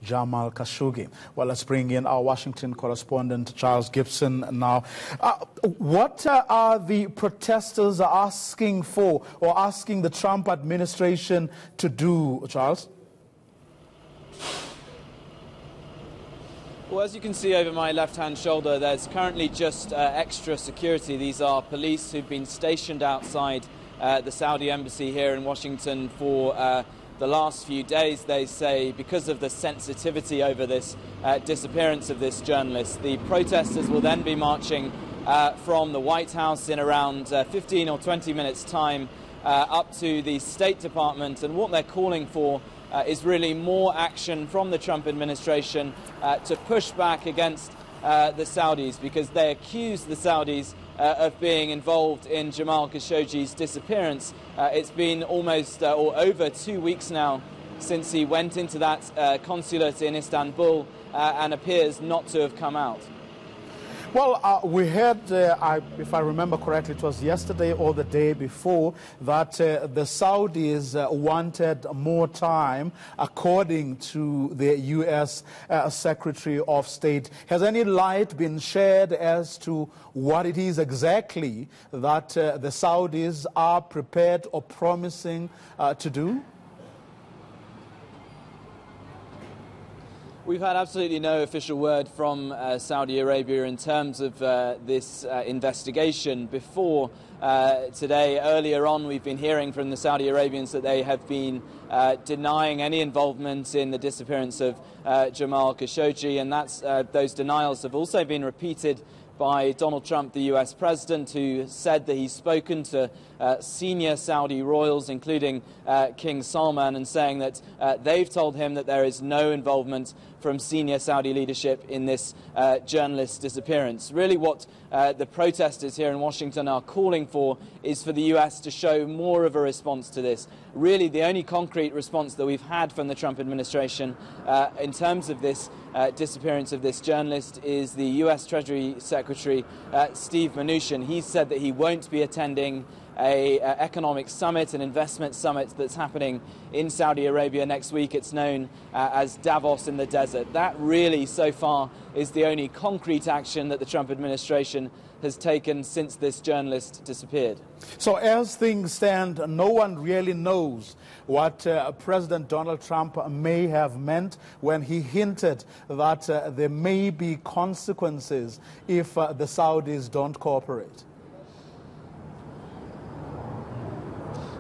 Jamal Kashoggi. Well, let's bring in our Washington correspondent, Charles Gibson, now. What are the protesters asking for, or asking the Trump administration to do, Charles? Well, as you can see over my left-hand shoulder, there's currently just extra security. These are police who've been stationed outside the Saudi embassy here in Washington for the last few days, they say, because of the sensitivity over this disappearance of this journalist. The protesters will then be marching from the White House in around 15 or 20 minutes' time up to the State Department, and what they're calling for is really more action from the Trump administration to push back against the Saudis, because they accuse the Saudis of being involved in Jamal Khashoggi's disappearance. It's been almost or over 2 weeks now since he went into that consulate in Istanbul and appears not to have come out. Well, we heard, if I remember correctly, it was yesterday or the day before, that the Saudis wanted more time, according to the U.S. Secretary of State. Has any light been shared as to what it is exactly that the Saudis are prepared or promising to do? We've had absolutely no official word from Saudi Arabia in terms of this investigation before today. Earlier on, we've been hearing from the Saudi Arabians that they have been denying any involvement in the disappearance of Jamal Khashoggi, and those denials have also been repeated by Donald Trump, the US president, who said that he's spoken to senior Saudi royals, including King Salman, and saying that they've told him that there is no involvement from senior Saudi leadership in this journalist's disappearance. Really what the protesters here in Washington are calling for is for the US to show more of a response to this. Really the only concrete response that we've had from the Trump administration in terms of this disappearance of this journalist is the US Treasury Secretary Steve Mnuchin. He said that he won't be attending an economic summit, an investment summit that's happening in Saudi Arabia next week. It's known as Davos in the desert. That really, so far, is the only concrete action that the Trump administration has taken since this journalist disappeared. So as things stand, no one really knows what President Donald Trump may have meant when he hinted that there may be consequences if the Saudis don't cooperate.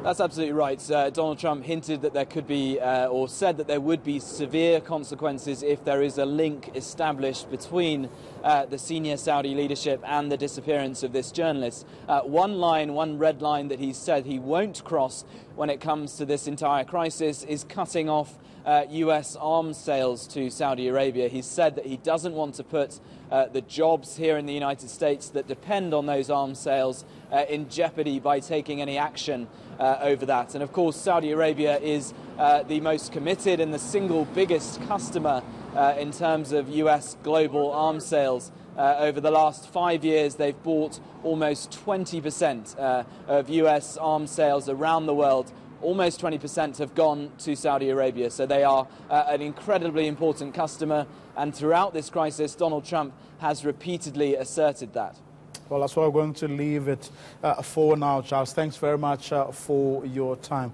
That's absolutely right. Donald Trump hinted that there could be, or said that there would be severe consequences if there is a link established between the senior Saudi leadership and the disappearance of this journalist. One red line that he said he won't cross when it comes to this entire crisis is cutting off US arms sales to Saudi Arabia. He said that he doesn't want to put the jobs here in the United States that depend on those arms sales in jeopardy by taking any action over that. And of course, Saudi Arabia is the most committed and the single biggest customer in terms of US global arms sales. Over the last 5 years, they've bought almost 20% of US arms sales around the world. Almost 20% have gone to Saudi Arabia, so they are an incredibly important customer, and throughout this crisis, Donald Trump has repeatedly asserted that. Well, that's why we're going to leave it for now, Charles. Thanks very much for your time.